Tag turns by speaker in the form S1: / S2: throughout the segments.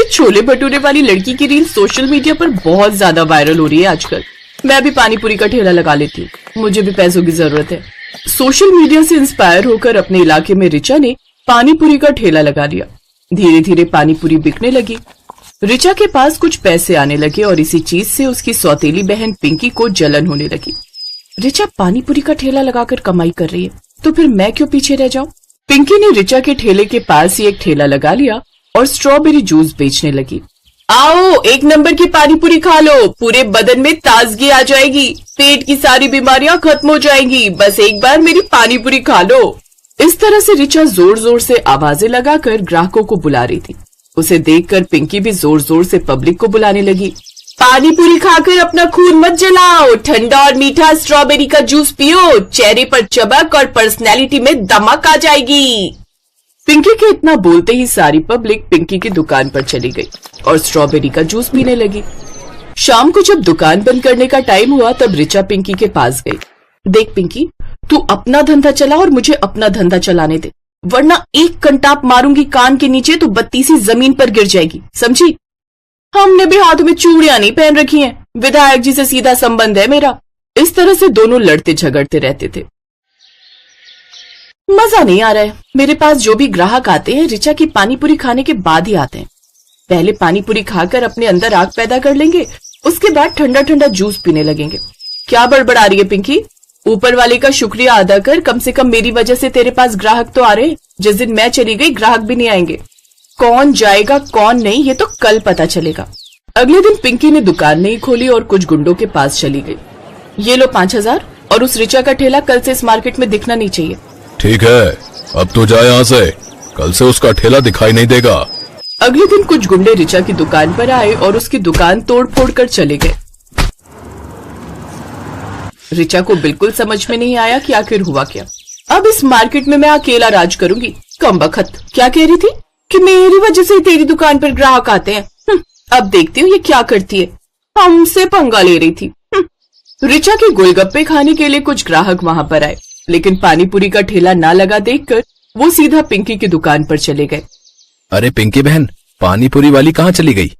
S1: छोले भटूरे वाली लड़की की रील सोशल मीडिया पर बहुत ज्यादा वायरल हो रही है आजकल। मैं भी पानी पूरी का ठेला लगा लेती हूँ, मुझे भी पैसों की जरूरत है। सोशल मीडिया से इंस्पायर होकर अपने इलाके में रिचा ने पानी पूरी का ठेला लगा लिया। धीरे धीरे पानी पूरी बिकने लगी। रिचा के पास कुछ पैसे आने लगे और इसी चीज से उसकी सौतेली बहन पिंकी को जलन होने लगी। रिचा पानी पूरी का ठेला लगाकर कमाई कर रही है, तो फिर मैं क्यों पीछे रह जाऊं? पिंकी ने रिचा के ठेले के पास ही एक ठेला लगा लिया और स्ट्रॉबेरी जूस बेचने लगी। आओ, एक नंबर की पानी पूरी खा लो, पूरे बदन में ताजगी आ जाएगी, पेट की सारी बीमारियां खत्म हो जाएंगी, बस एक बार मेरी पानी पूरी खा लो। इस तरह से रिचा जोर जोर से आवाजें लगाकर ग्राहकों को बुला रही थी। उसे देखकर पिंकी भी जोर जोर से पब्लिक को बुलाने लगी। पानी पूरी खाकर अपना खून मत जलाओ, ठंडा और मीठा स्ट्रॉबेरी का जूस पियो, चेहरे पर चमक और पर्सनैलिटी में दमक आ जाएगी। पिंकी के इतना बोलते ही सारी पब्लिक पिंकी की दुकान पर चली गई और स्ट्रॉबेरी का जूस पीने लगी। शाम को जब दुकान बंद करने का टाइम हुआ तब रिचा पिंकी के पास गई। देख पिंकी, तू अपना धंधा चला और मुझे अपना धंधा चलाने दे, वरना एक कंटाप मारूंगी कान के नीचे तो बत्तीसी जमीन पर गिर जाएगी, समझी? हमने भी हाथों में चूड़ियां नहीं पहन रखी हैं, विधायक जी से सीधा संबंध है मेरा। इस तरह से दोनों लड़ते झगड़ते रहते थे। मजा नहीं आ रहा है। मेरे पास जो भी ग्राहक आते हैं रिचा की पानी पूरी खाने के बाद ही आते हैं। पहले पानी पूरी खाकर अपने अंदर आग पैदा कर लेंगे, उसके बाद ठंडा ठंडा जूस पीने लगेंगे। क्या बड़बड़ा रही है पिंकी? ऊपर वाले का शुक्रिया अदा कर, कम से कम मेरी वजह से तेरे पास ग्राहक तो आ रहे हैं। जिस दिन मैं चली गई ग्राहक भी नहीं आएंगे। कौन जाएगा कौन नहीं ये तो कल पता चलेगा। अगले दिन पिंकी ने दुकान नहीं खोली और कुछ गुंडों के पास चली गई। ये लो 5,000 और उस रिचा का ठेला कल से इस मार्केट में दिखना नहीं चाहिए।
S2: ठीक है, अब तो जाए यहाँ से, कल से उसका ठेला दिखाई नहीं देगा।
S1: अगले दिन कुछ गुंडे रिचा की दुकान पर आए और उसकी दुकान तोड़ फोड़ कर चले गए। रिचा को बिल्कुल समझ में नहीं आया कि आखिर हुआ क्या। अब इस मार्केट में मैं अकेला राज करूंगी। कमबख्त, क्या कह रही थी कि मेरी वजह से तेरी दुकान पर ग्राहक आते हैं। अब देखती हूँ ये क्या करती है। हमसे पंगा ले रही थी। रिचा के गोलगप्पे खाने के लिए कुछ ग्राहक वहां पर आए, लेकिन पानी पूरी का ठेला ना लगा देखकर वो सीधा पिंकी की दुकान पर चले गए।
S2: अरे पिंकी बहन, पानी पूरी वाली कहाँ चली गई?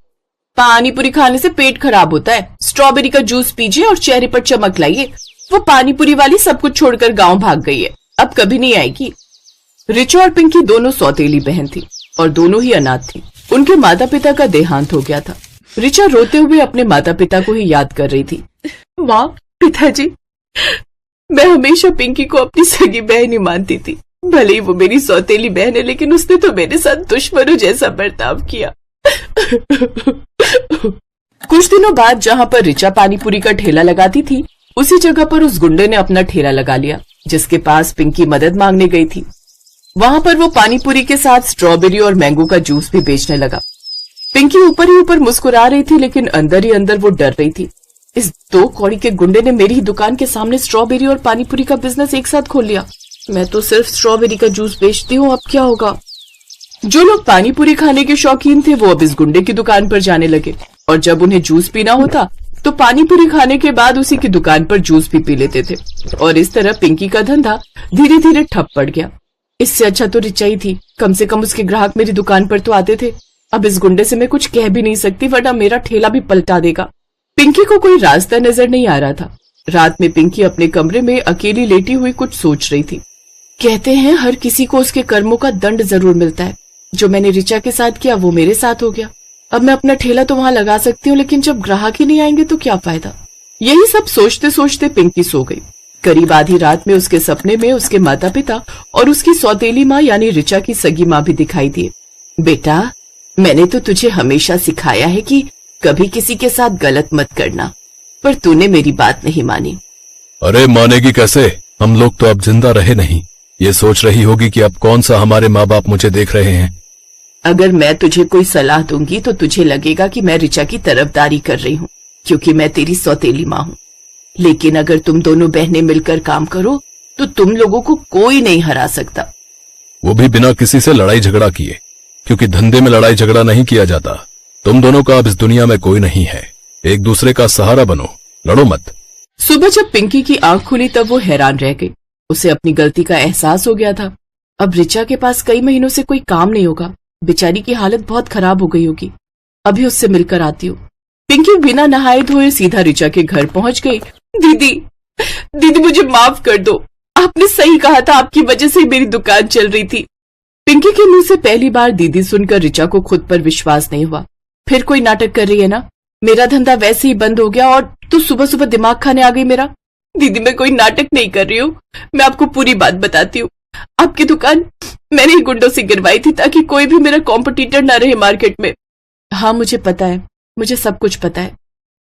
S1: पानी पूरी खाने से पेट खराब होता है, स्ट्रॉबेरी का जूस पीजिए और चेहरे पर चमक लाइए। वो पानी पूरी वाली सब कुछ छोड़कर गांव भाग गई है, अब कभी नहीं आएगी। रिचा और पिंकी दोनों सौतेली बहन थी और दोनों ही अनाथ थी। उनके माता पिता का देहांत हो गया था। रिचा रोते हुए अपने माता पिता को ही याद कर रही थी। माँ, पिताजी, मैं हमेशा पिंकी को अपनी सगी बहन ही मानती थी। भले ही वो मेरी सौतेली बहन है, लेकिन उसने तो मेरे साथ दुश्मनों जैसा बर्ताव किया। कुछ दिनों बाद जहाँ पर रिचा पानी पूरी का ठेला लगाती थी, उसी जगह पर उस गुंडे ने अपना ठेला लगा लिया जिसके पास पिंकी मदद मांगने गई थी। वहां पर वो पानी पूरी के साथ स्ट्रॉबेरी और मैंगो का जूस भी बेचने लगा। पिंकी ऊपर ही ऊपर मुस्कुरा रही थी, लेकिन अंदर ही अंदर वो डर रही थी। इस 2 कौड़ी के गुंडे ने मेरी ही दुकान के सामने स्ट्रॉबेरी और पानी पूरी का बिजनेस एक साथ खोल लिया। मैं तो सिर्फ स्ट्रॉबेरी का जूस बेचती हूँ, अब क्या होगा? जो लोग पानी पूरी खाने के शौकीन थे वो अब इस गुंडे की दुकान पर जाने लगे और जब उन्हें जूस पीना होता तो पानी पूरी खाने के बाद उसी की दुकान पर जूस भी पी लेते थे और इस तरह पिंकी का धंधा धीरे धीरे ठप पड़ गया। इससे अच्छा तो रिचा ही थी, कम से कम उसके ग्राहक मेरी दुकान पर तो आते थे। अब इस गुंडे से मैं कुछ कह भी नहीं सकती, वरना मेरा ठेला भी पलटा देगा। पिंकी को कोई रास्ता नजर नहीं आ रहा था। रात में पिंकी अपने कमरे में अकेली लेटी हुई कुछ सोच रही थी। कहते हैं हर किसी को उसके कर्मों का दंड जरूर मिलता है। जो मैंने रिचा के साथ किया वो मेरे साथ हो गया। अब मैं अपना ठेला तो वहां लगा सकती हूँ, लेकिन जब ग्राहक ही नहीं आएंगे तो क्या फायदा। यही सब सोचते सोचते पिंकी सो गई। करीब आधी रात में उसके सपने में उसके माता पिता और उसकी सौतेली माँ यानी रिचा की सगी माँ भी दिखाई दिए। बेटा, मैंने तो तुझे हमेशा सिखाया है कि कभी किसी के साथ गलत मत करना, पर तूने मेरी बात नहीं मानी।
S2: अरे मानेगी कैसे, हम लोग तो अब जिंदा रहे नहीं। ये सोच रही होगी कि अब कौन सा हमारे माँ बाप मुझे देख रहे हैं।
S1: अगर मैं तुझे कोई सलाह दूंगी तो तुझे लगेगा कि मैं रिचा की तरफदारी कर रही हूँ, क्योंकि मैं तेरी सौतेली माँ हूँ। लेकिन अगर तुम दोनों बहनें मिलकर काम करो तो तुम लोगों को कोई नहीं हरा सकता।
S2: वो भी बिना किसी से लड़ाई झगड़ा किए, क्योंकि धंधे में लड़ाई झगड़ा नहीं किया जाता। तुम दोनों का अब इस दुनिया में कोई नहीं है, एक दूसरे का सहारा बनो, लड़ो मत।
S1: सुबह जब पिंकी की आंख खुली तब वो हैरान रह गई। उसे अपनी गलती का एहसास हो गया था। अब रिचा के पास कई महीनों से कोई काम नहीं होगा। बेचारी की हालत बहुत खराब हो गई होगी। अभी उससे मिलकर आती हूँ। पिंकी बिना नहाए धोए सीधा ऋचा के घर पहुंच गई। दीदी, दीदी मुझे माफ कर दो, आपने सही कहा था, आपकी वजह से ही मेरी दुकान चल रही थी। पिंकी के मुंह से पहली बार दीदी सुनकर ऋचा को खुद पर विश्वास नहीं हुआ। फिर कोई नाटक कर रही है ना? मेरा धंधा वैसे ही बंद हो गया और तू सुबह सुबह दिमाग खाने आ गई मेरा। दीदी मैं कोई नाटक नहीं कर रही हूँ, मैं आपको पूरी बात बताती हूँ। आपकी दुकान मैंने ही गुंडों से गिरवाई थी ताकि कोई भी मेरा कॉम्पिटिटर ना रहे मार्केट में। हाँ मुझे पता है, मुझे सब कुछ पता है।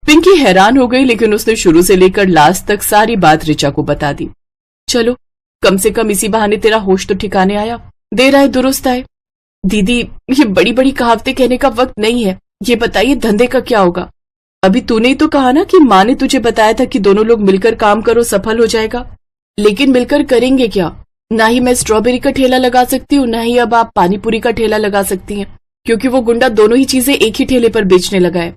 S1: पिंकी हैरान हो गई, लेकिन उसने शुरू से लेकर लास्ट तक सारी बात ऋचा को बता दी। चलो कम से कम इसी बहाने तेरा होश तो ठिकाने आया। देर आए दुरुस्त आए। दीदी ये बड़ी बड़ी कहावतें कहने का वक्त नहीं है, ये बताइए धंधे का क्या होगा? अभी तूने ही तो कहा ना कि माँ ने तुझे बताया था कि दोनों लोग मिलकर काम करो सफल हो जाएगा। लेकिन मिलकर करेंगे क्या? ना ही मैं स्ट्रॉबेरी का ठेला लगा सकती हूँ, ना ही अब आप पानीपुरी का ठेला लगा सकती हैं, क्योंकि वो गुंडा दोनों ही चीजें एक ही ठेले पर बेचने लगा है।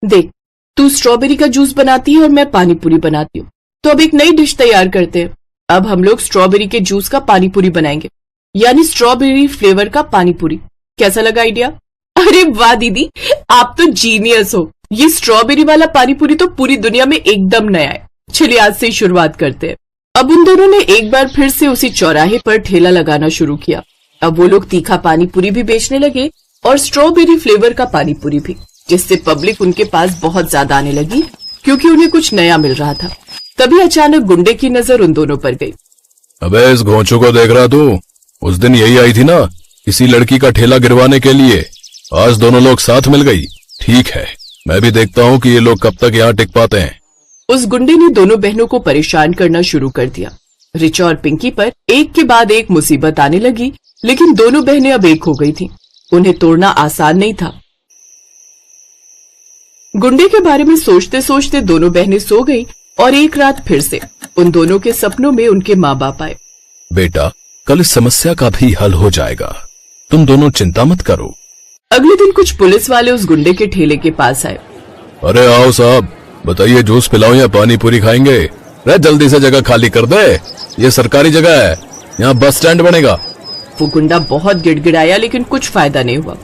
S1: देख, तू स्ट्रॉबेरी का जूस बनाती है और मैं पानीपुरी बनाती हूँ, तो अब एक नई डिश तैयार करते हैं। अब हम लोग स्ट्रॉबेरी के जूस का पानीपुरी बनाएंगे, यानी स्ट्रॉबेरी फ्लेवर का पानीपुरी। कैसा लगा आइडिया? अरे वाह दीदी, आप तो जीनियस हो। ये स्ट्रॉबेरी वाला पानीपुरी तो पूरी दुनिया में एकदम नया है। चलिए आज से ही शुरुआत करते हैं। अब उन दोनों ने एक बार फिर से उसी चौराहे पर ठेला लगाना शुरू किया। अब वो लोग तीखा पानीपुरी भी बेचने लगे और स्ट्रॉबेरी फ्लेवर का पानीपुरी भी, जिससे पब्लिक उनके पास बहुत ज्यादा आने लगी, क्योंकि उन्हें कुछ नया मिल रहा था। तभी अचानक गुंडे की नजर उन दोनों पर गई।
S2: अबे इस घोंचू को देख रहा तू? उस दिन यही आई थी ना इसी लड़की का ठेला गिरवाने के लिए। आज दोनों लोग साथ मिल गई। ठीक है, मैं भी देखता हूँ कि ये लोग कब तक यहाँ टिक पाते हैं।
S1: उस गुंडे ने दोनों बहनों को परेशान करना शुरू कर दिया। ऋचा और पिंकी पर एक के बाद एक मुसीबत आने लगी, लेकिन दोनों बहनें अब एक हो गई थीं। उन्हें तोड़ना आसान नहीं था। गुंडे के बारे में सोचते सोचते दोनों बहनें सो गईं और एक रात फिर से उन दोनों के सपनों में उनके माँ बाप आए।
S2: बेटा, कल इस समस्या का भी हल हो जाएगा, तुम दोनों चिंता मत करो।
S1: अगले दिन कुछ पुलिस वाले उस गुंडे के ठेले के पास आए।
S2: अरे आओ साहब, बताइए जूस पिलाओ या पानी पूरी खाएंगे? रे जल्दी से जगह खाली कर दे, ये सरकारी जगह है, यहाँ बस स्टैंड बनेगा।
S1: वो गुंडा बहुत गिड़गिड़ाया, लेकिन कुछ फायदा नहीं हुआ।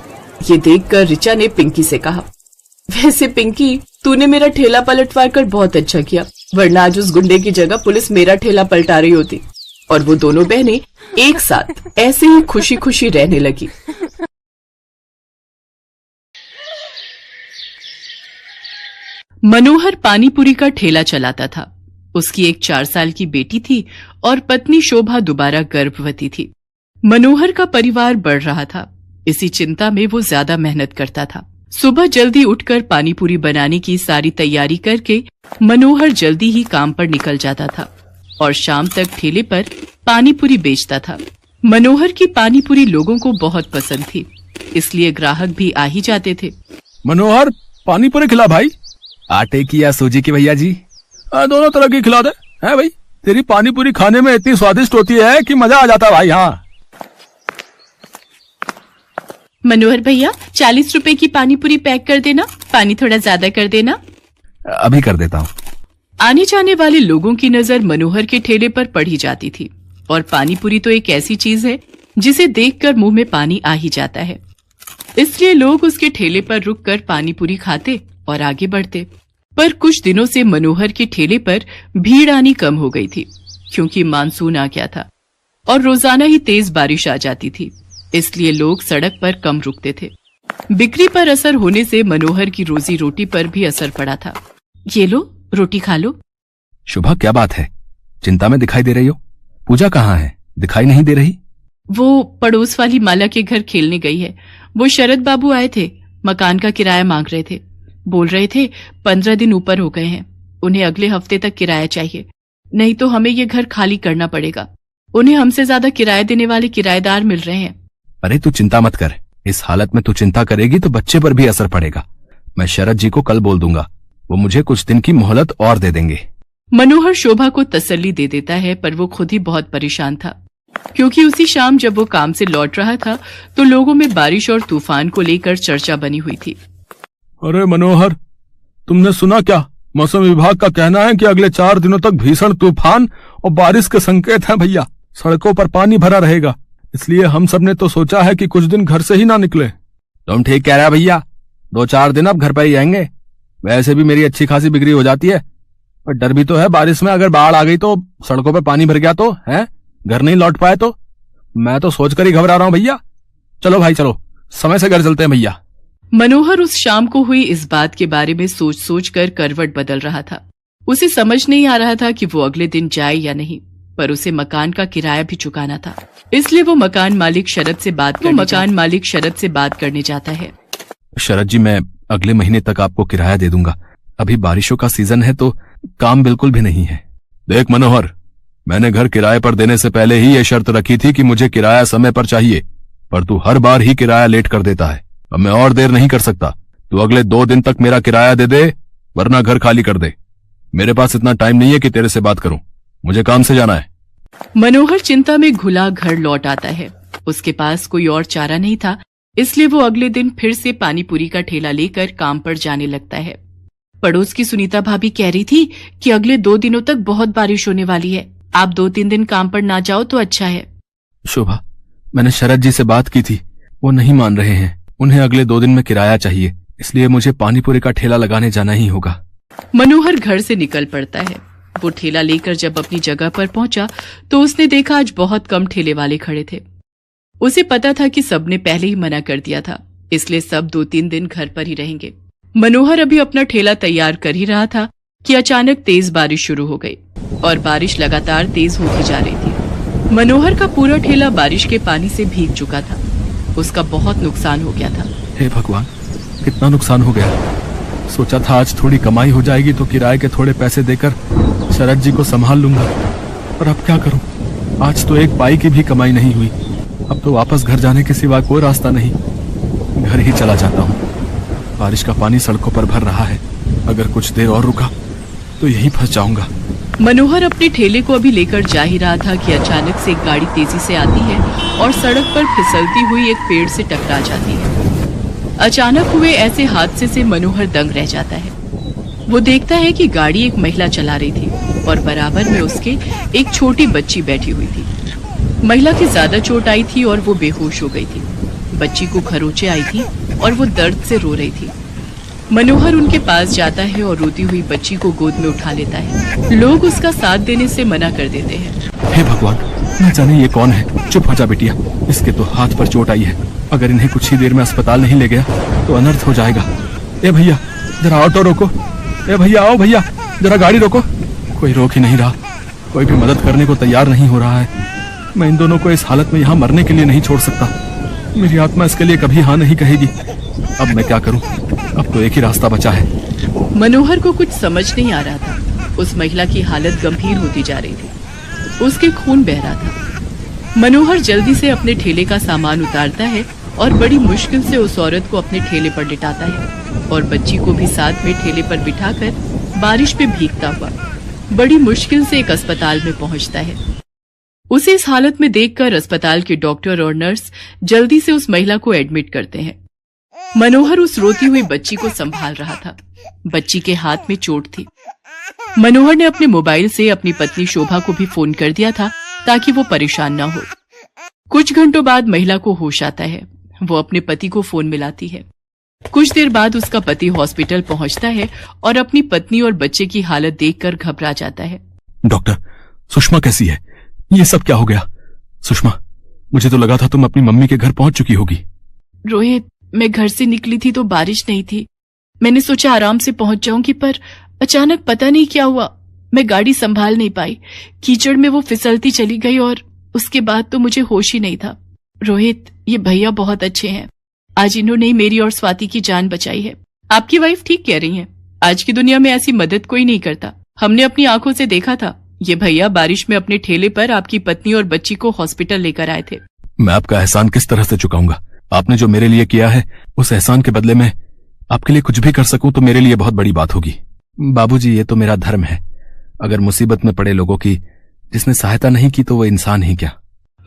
S1: ये देखकर ऋचा ने पिंकी से कहा, वैसे पिंकी तूने मेरा ठेला पलटवार कर बहुत अच्छा किया, वरना आज उस गुंडे की जगह पुलिस मेरा ठेला पलटा रही होती। और वो दोनों बहनें एक साथ ऐसे ही खुशी खुशी रहने लगी। मनोहर पानीपुरी का ठेला चलाता था। उसकी एक 4 साल की बेटी थी और पत्नी शोभा दोबारा गर्भवती थी। मनोहर का परिवार बढ़ रहा था, इसी चिंता में वो ज्यादा मेहनत करता था। सुबह जल्दी उठकर पानीपुरी बनाने की सारी तैयारी करके मनोहर जल्दी ही काम पर निकल जाता था और शाम तक ठेले पर पानीपुरी बेचता था। मनोहर की पानीपुरी लोगों को बहुत पसंद थी, इसलिए ग्राहक भी आ ही जाते थे।
S3: मनोहर पानीपुरी खिला भाई। आटे की या सूजी की भैया जी? दोनों तरह की खिला दे। है भाई, तेरी पानीपुरी खाने में इतनी स्वादिष्ट होती है कि मजा आ जाता है भाई। हाँ
S1: मनोहर भैया 40 रुपए की पानीपुरी पैक कर देना, पानी थोड़ा ज्यादा कर देना।
S3: अभी कर देता हूँ।
S1: आने जाने वाले लोगों की नजर मनोहर के ठेले पर पड़ी जाती थी और पानीपुरी तो एक ऐसी चीज है जिसे देखकर मुंह में पानी आ ही जाता है, इसलिए लोग उसके ठेले पर रुककर पानीपुरी खाते और आगे बढ़ते। पर कुछ दिनों से मनोहर के ठेले पर भीड़ आनी कम हो गई थी, क्योंकि मानसून आ गया था और रोजाना ही तेज बारिश आ जाती थी, इसलिए लोग सड़क पर कम रुकते थे। बिक्री पर असर होने से मनोहर की रोजी रोटी पर भी असर पड़ा था। ये लो, रोटी खा लो।
S3: शुभा क्या बात है, चिंता में दिखाई दे रही हो? पूजा कहाँ है, दिखाई नहीं दे रही?
S1: वो पड़ोस वाली माला के घर खेलने गई है। वो शरद बाबू आए थे, मकान का किराया मांग रहे थे। बोल रहे थे 15 दिन ऊपर हो गए हैं, उन्हें अगले हफ्ते तक किराया चाहिए, नहीं तो हमें ये घर खाली करना पड़ेगा। उन्हें हमसे ज्यादा किराया देने वाले किराएदार मिल रहे हैं।
S3: अरे तू चिंता मत कर, इस हालत में तू चिंता करेगी तो बच्चे पर भी असर पड़ेगा। मैं शरद जी को कल बोल दूंगा, वो मुझे कुछ दिन की मोहलत और दे देंगे।
S1: मनोहर शोभा को तसल्ली दे देता है, पर वो खुद ही बहुत परेशान था, क्योंकि उसी शाम जब वो काम से लौट रहा था तो लोगों में बारिश और तूफान को लेकर चर्चा बनी हुई थी।
S3: अरे मनोहर, तुमने सुना क्या? मौसम विभाग का कहना है कि अगले 4 दिनों तक भीषण तूफान और बारिश के संकेत हैं भैया। सड़कों पर पानी भरा रहेगा, इसलिए हम सब ने तो सोचा है कि कुछ दिन घर से ही ना निकले। तुम ठीक कह रहे भैया, 2-4 दिन अब घर पे ही आएंगे। वैसे भी मेरी अच्छी खासी बिक्री हो जाती है, पर डर भी तो है बारिश में अगर बाढ़ आ गई तो, सड़कों पे पानी भर गया तो, है घर नहीं लौट पाए तो। मैं तो सोचकर ही घबरा रहा हूं भैया। चलो भाई चलो, समय से घर चलते हैं भैया।
S1: मनोहर उस शाम को हुई इस बात के बारे में सोच सोच कर करवट बदल रहा था। उसे समझ नहीं आ रहा था कि वो अगले दिन जाए या नहीं, पर उसे मकान का किराया भी चुकाना था। इसलिए वो मकान मालिक शरद से बात करने जाता है।
S3: शरद जी, मैं अगले महीने तक आपको किराया दे दूंगा। अभी बारिशों का सीजन है तो काम बिल्कुल भी नहीं है।
S2: देख मनोहर, मैंने घर किराए पर देने से पहले ही ये शर्त रखी थी कि मुझे किराया समय पर चाहिए, पर तू हर बार ही किराया लेट कर देता है। अब मैं और देर नहीं कर सकता। तू अगले 2 दिन तक मेरा किराया दे, वरना घर खाली कर दे। मेरे पास इतना टाइम नहीं है कि तेरे से बात करूं, मुझे काम से जाना है।
S1: मनोहर चिंता में घुला घर लौट आता है। उसके पास कोई और चारा नहीं था, इसलिए वो अगले दिन फिर से पानी पूरी का ठेला लेकर काम पर जाने लगता है। पड़ोस की सुनीता भाभी कह रही थी कि अगले 2 दिनों तक बहुत बारिश होने वाली है, आप 2-3 दिन काम पर ना जाओ तो अच्छा है।
S3: शोभा, मैंने शरद जी से बात की थी, वो नहीं मान रहे हैं। उन्हें अगले 2 दिन में किराया चाहिए, इसलिए मुझे पानीपुरी का ठेला लगाने जाना ही होगा।
S1: मनोहर घर से निकल पड़ता है। वो ठेला लेकर जब अपनी जगह पर पहुंचा तो उसने देखा आज बहुत कम ठेले वाले खड़े थे। उसे पता था कि सबने पहले ही मना कर दिया था, इसलिए सब 2-3 दिन घर पर ही रहेंगे। मनोहर अभी अपना ठेला तैयार कर ही रहा था कि अचानक तेज बारिश शुरू हो गई और बारिश लगातार तेज होती जा रही थी। मनोहर का पूरा ठेला बारिश के पानी से भीग चुका था। उसका बहुत नुकसान हो गया था।
S3: हे भगवान, कितना नुकसान हो गया। सोचा था आज थोड़ी कमाई हो जाएगी तो किराए के थोड़े पैसे देकर शरद जी को संभाल लूंगा, पर अब क्या करूं। आज तो 1 पाई की भी कमाई नहीं हुई। अब तो वापस घर जाने के सिवा कोई रास्ता नहीं। घर ही चला जाता हूँ। बारिश का पानी सड़कों पर भर रहा है, अगर कुछ देर और रुका तो यहीं फंस जाऊंगा।
S1: मनोहर अपने ठेले को अभी लेकर जा ही रहा था कि अचानक से एक गाड़ी तेजी से आती है और सड़क पर फिसलती हुई एक पेड़ से टकरा जाती है। अचानक हुए ऐसे हादसे से मनोहर दंग रह जाता है। वो देखता है कि गाड़ी एक महिला चला रही थी और बराबर में उसके एक छोटी बच्ची बैठी हुई थी। महिला की ज्यादा चोट आई थी और वो बेहोश हो गई थी। बच्ची को खरोंचे आई थी और वो दर्द से रो रही थी। मनोहर उनके पास जाता है और रोती हुई बच्ची को गोद में उठा लेता है। लोग उसका साथ देने से मना कर देते हैं।
S3: हे भगवान, न जाने ये कौन है। चुप हो जा बिटिया, इसके तो हाथ पर चोट आई है। अगर इन्हें कुछ ही देर में अस्पताल नहीं ले गया तो अनर्थ हो जाएगा। ए भैया, जरा ऑटो रोको। ए भैया, आओ भैया, जरा गाड़ी रोको। कोई रोक ही नहीं रहा, कोई भी मदद करने को तैयार नहीं हो रहा है। मैं इन दोनों को इस हालत में यहाँ मरने के लिए नहीं छोड़ सकता। मेरी आत्मा इसके लिए कभी हाँ नहीं कहेगी। अब मैं क्या करूं? अब तो एक ही रास्ता बचा है।
S1: मनोहर को कुछ समझ नहीं आ रहा था। उस महिला की हालत गंभीर होती जा रही थी। उसके खून बह रहा था। मनोहर जल्दी से अपने ठेले का सामान उतारता है और बड़ी मुश्किल से उस औरत को अपने ठेले पर लिटाता है और बच्ची को भी साथ में ठेले पर बिठाकर बारिश में भीगता हुआ बड़ी मुश्किल से एक अस्पताल में पहुंचता है। उसे इस हालत में देखकर अस्पताल के डॉक्टर और नर्स जल्दी से उस महिला को एडमिट करते हैं। मनोहर उस रोती हुई बच्ची को संभाल रहा था। बच्ची के हाथ में चोट थी। मनोहर ने अपने मोबाइल से अपनी पत्नी शोभा को भी फोन कर दिया था ताकि वो परेशान न हो। कुछ घंटों बाद महिला को होश आता है। वो अपने पति को फोन मिलाती है। कुछ देर बाद उसका पति हॉस्पिटल पहुंचता है और अपनी पत्नी और बच्चे की हालत देखकर घबरा जाता है।
S3: डॉक्टर, सुषमा कैसी है? ये सब क्या हो गया? सुषमा, मुझे तो लगा था तुम अपनी मम्मी के घर पहुंच चुकी होगी।
S1: रोहित, मैं घर से निकली थी तो बारिश नहीं थी। मैंने सोचा आराम से पहुंच जाऊंगी, पर अचानक पता नहीं क्या हुआ, मैं गाड़ी संभाल नहीं पाई। कीचड़ में वो फिसलती चली गई और उसके बाद तो मुझे होश ही नहीं था। रोहित, ये भैया बहुत अच्छे हैं। आज इन्होंने मेरी और स्वाति की जान बचाई है। आपकी वाइफ ठीक कह रही है। आज की दुनिया में ऐसी मदद कोई नहीं करता। हमने अपनी आंखों से देखा था। ये भैया बारिश में अपने ठेले पर आपकी पत्नी और बच्ची को हॉस्पिटल लेकर आए थे।
S3: मैं आपका एहसान किस तरह से चुकाऊंगा? आपने जो मेरे लिए किया है, उस एहसान के बदले में आपके लिए कुछ भी कर सकूं तो मेरे लिए बहुत बड़ी बात होगी। बाबूजी, ये तो मेरा धर्म है। अगर मुसीबत में पड़े लोगों की जिसने सहायता नहीं की तो वो इंसान ही क्या।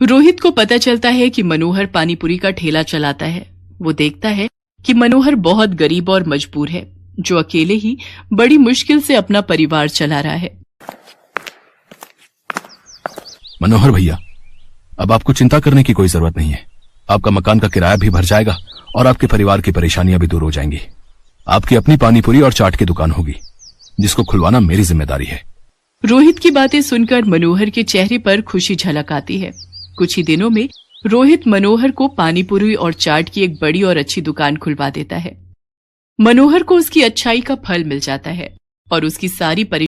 S1: रोहित को पता चलता है कि मनोहर पानीपुरी का ठेला चलाता है। वो देखता है कि मनोहर बहुत गरीब और मजबूर है, जो अकेले ही बड़ी मुश्किल से अपना परिवार चला रहा है।
S3: मनोहर भैया, अब आपको चिंता करने की कोई जरूरत नहीं है। आपका मकान का किराया भी भर जाएगा और आपके परिवार की परेशानियां भी दूर हो जाएंगी। आपकी अपनी पानीपुरी और चाट की दुकान होगी, जिसको खुलवाना मेरी जिम्मेदारी है।
S1: रोहित की बातें सुनकर मनोहर के चेहरे पर खुशी झलक आती है। कुछ ही दिनों में रोहित मनोहर को पानीपुरी और चाट की एक बड़ी और अच्छी दुकान खुलवा देता है। मनोहर को उसकी अच्छाई का फल मिल जाता है और उसकी सारी